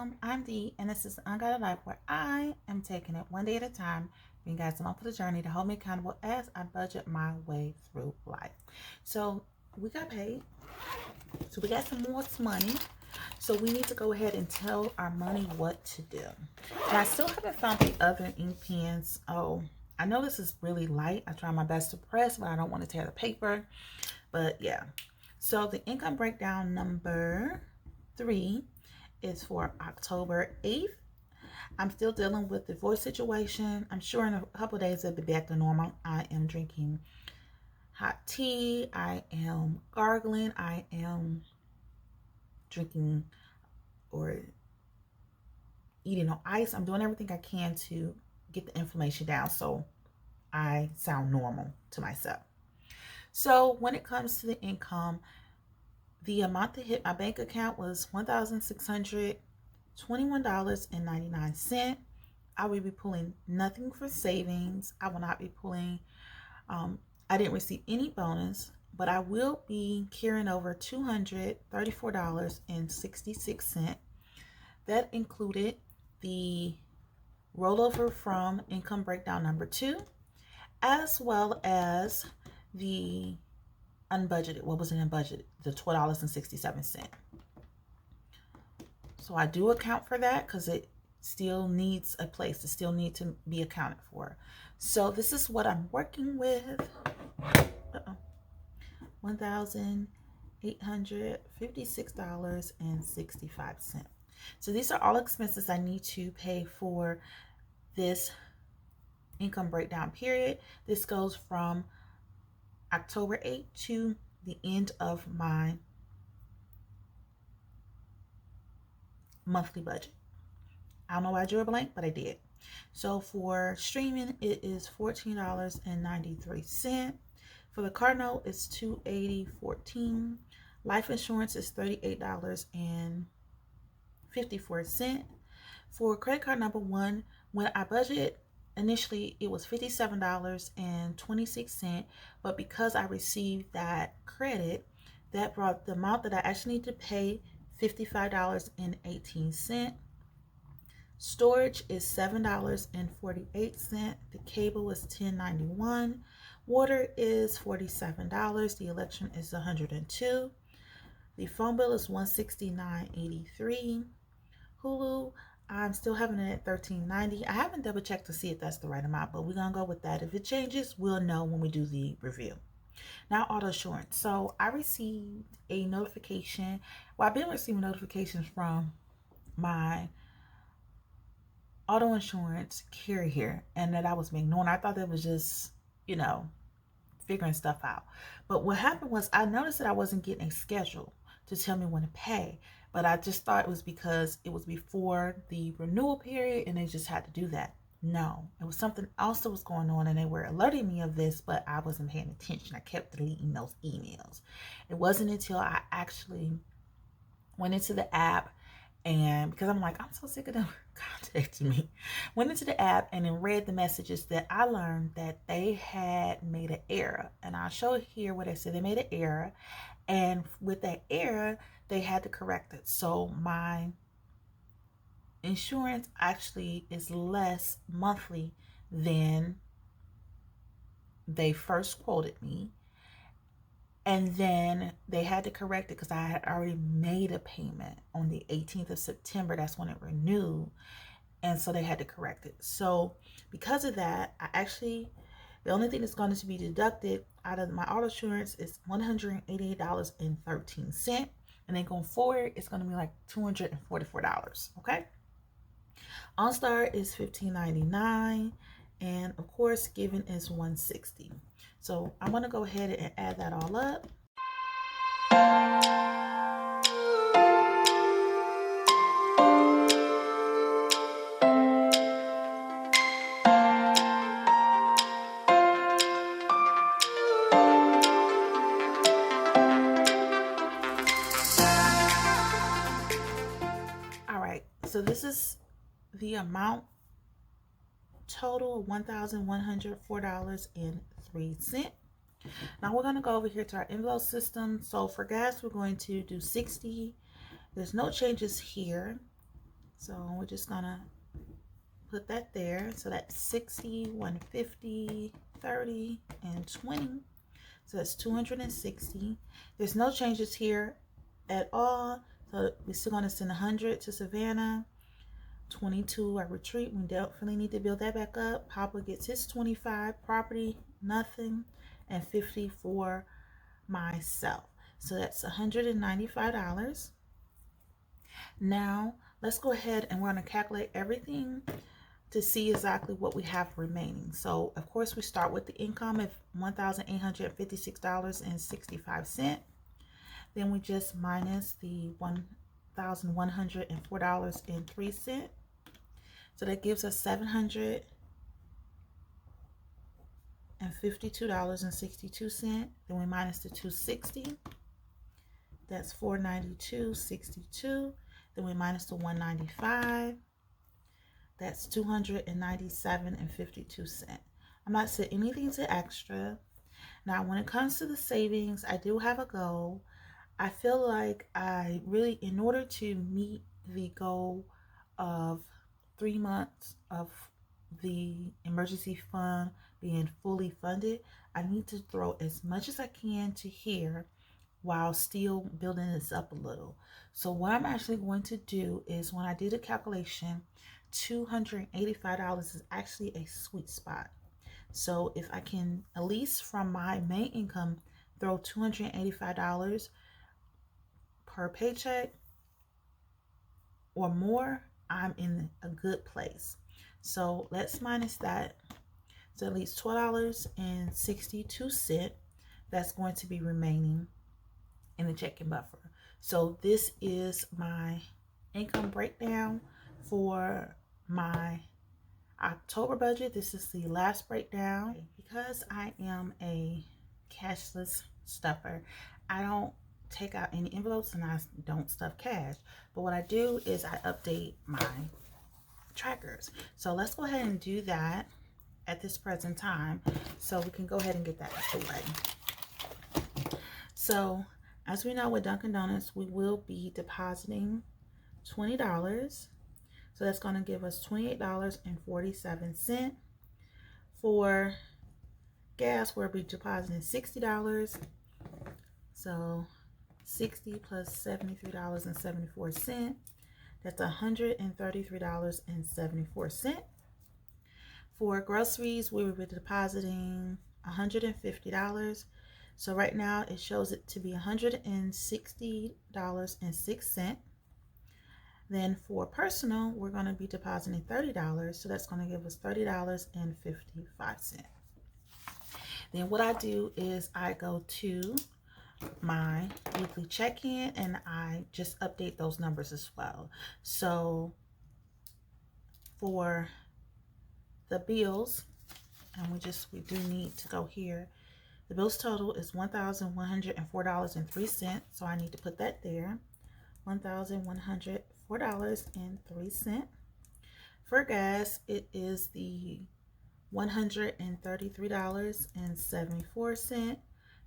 welcome. I'm Dee, and this is Unguided Life, where I am taking it one day at a time, bringing guys along for the journey to hold me accountable as I budget my way through life. So we got paid, so we got some more money. So we need to go ahead and tell our money what to do. And I still haven't found the other ink pens. Oh, I know this is really light. I try my best to press, but I don't want to tear the paper. But yeah. So the income breakdown number 3 is for October 8th. I'm still dealing with the voice situation. I'm sure in a couple of days it'll be back to normal. I am drinking hot tea. I am gargling. I am drinking or eating on ice. I'm doing everything I can to get the inflammation down so I sound normal to myself. So when it comes to the income, the amount that hit my bank account was $1,621.99. I will be pulling nothing for savings. I will not be pulling, I didn't receive any bonus, but I will be carrying over $234.66. That included the rollover from income breakdown number 2, as well as the unbudgeted, what wasn't in budget, the $12.67. So I do account for that because it still needs a place. It still needs to be accounted for. So this is what I'm working with. $1,856.65. So these are all expenses I need to pay for this income breakdown period. This goes from October 8th to the end of my monthly budget. I don't know why I drew a blank, but I did. So for streaming, it is $14.93. For the car note, it's $280.14. Life insurance is $38.54. For credit card number 1, when I budgeted, initially it was $57.26, but because I received that credit, that brought the amount that I actually need to pay $55.18. Storage is $7.48. The cable is $10.91. Water is $47. The electrician is $102. The phone bill is $169.83. Hulu, I'm still having it at $13.90. I haven't double checked to see if that's the right amount, but we're gonna go with that. If it changes, we'll know when we do the review. Now, auto insurance. So I received a notification. Well, I've been receiving notifications from my auto insurance carrier, and that I was being ignored. I thought that was just, figuring stuff out. But what happened was I noticed that I wasn't getting a schedule to tell me when to pay. But I just thought it was because it was before the renewal period and they just had to do that. No, it was something else that was going on, and they were alerting me of this, but I wasn't paying attention. I kept deleting those emails. It wasn't until I actually went into the app, and because I'm like, I'm so sick of them contacting me, went into the app and then read the messages, that I learned that they had made an error. And I'll show here what they said. They made an error, and with that error, they had to correct it. So my insurance actually is less monthly than they first quoted me. And then they had to correct it because I had already made a payment on the 18th of September. That's when it renewed. And so they had to correct it. So because of that, the only thing that's going to be deducted out of my auto insurance is $188.13. And then going forward, it's going to be like $244. Okay. OnStar is $15.99. And of course, Given is $160. So I'm going to go ahead and add that all up. All right, so this is the amount total of $1,104.03. Now we're going to go over here to our envelope system. So for gas, we're going to do 60. There's no changes here. So we're just gonna put that there. So that's 60, 150, 30, and 20. So that's 260. There's no changes here at all. So we're still gonna send 100 to Savannah. 22 our retreat. We definitely need to build that back up. Papa gets his 25. Property, nothing. And 50 for myself. So that's $195. Now let's go ahead and we're going to calculate everything to see exactly what we have remaining. So of course we start with the income of $1,856.65. Then we just minus the $1,104.03. So that gives us $752.62. Then we minus the 260. That's $492.62. Then we minus the 195. That's $297.52. I'm not setting anything to extra. Now, when it comes to the savings, I do have a goal. I feel like I really, in order to meet the goal of 3 months of the emergency fund being fully funded, I need to throw as much as I can to here while still building this up a little. So what I'm actually going to do is, when I did a calculation, $285 is actually a sweet spot. So if I can, at least from my main income, throw $285 per paycheck or more, I'm in a good place. So let's minus that. So at least $12.62 that's going to be remaining in the checking buffer. So this is my income breakdown for my October budget. This is the last breakdown. Because I am a cashless stuffer, I don't take out any envelopes and I don't stuff cash. But what I do is I update my trackers. So let's go ahead and do that at this present time so we can go ahead and get that out of the way. So as we know, with Dunkin' Donuts, we will be depositing $20. So that's going to give us $28.47. For gas, we'll be depositing $60. So 60 plus $73.74. That's $133.74. For groceries, we will be depositing $150. So right now it shows it to be $160.06. Then for personal, we're going to be depositing $30. So that's going to give us $30.55. Then what I do is I go to my weekly check-in and I just update those numbers as well. So for the bills, and we do need to go here. The bills total is $1,104.03. So I need to put that there. $1,104.03. For gas, it is the $133.74.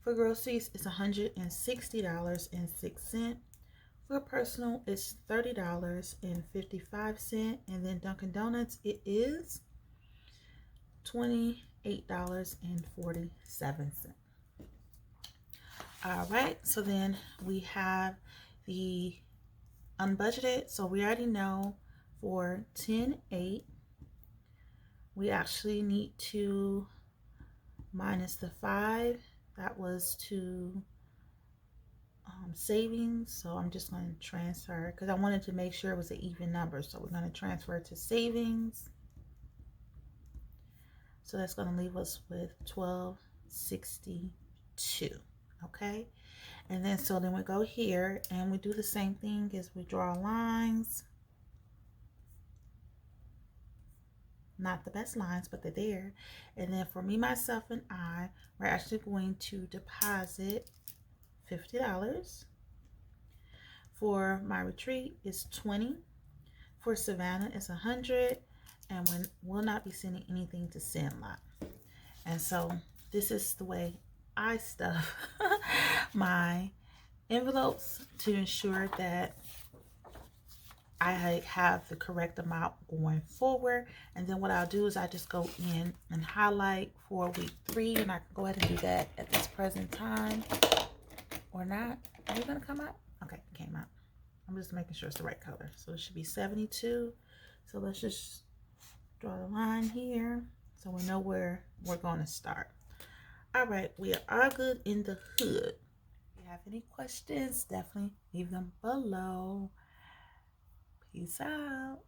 For groceries, it's $160.06. For personal, it's $30.55. And then Dunkin' Donuts, it is $28.47. All right, so then we have the unbudgeted. So we already know for 10/8, we actually need to minus the 5 that was to savings. So I'm just going to transfer because I wanted to make sure it was an even number. So we're going to transfer to savings. So that's going to leave us with $12.62. Okay. And then so then we go here and we do the same thing as we draw lines. Not the best lines, but they're there. And then for me, myself, and I, we're actually going to deposit $50. For my retreat, it's $20. For Savannah, it's $100. And we'll not be sending anything to Sandlot. And so this is the way I stuff my envelopes to ensure that I have the correct amount going forward. And then what I'll do is I just go in and highlight for week 3, and I can go ahead and do that at this present time or not. Are you gonna come out? Okay, it came out. I'm just making sure it's the right color. So it should be 72. So let's just draw the line here so we know where we're going to start. All right, we are good in the hood. If you have any questions, definitely leave them below. Peace out.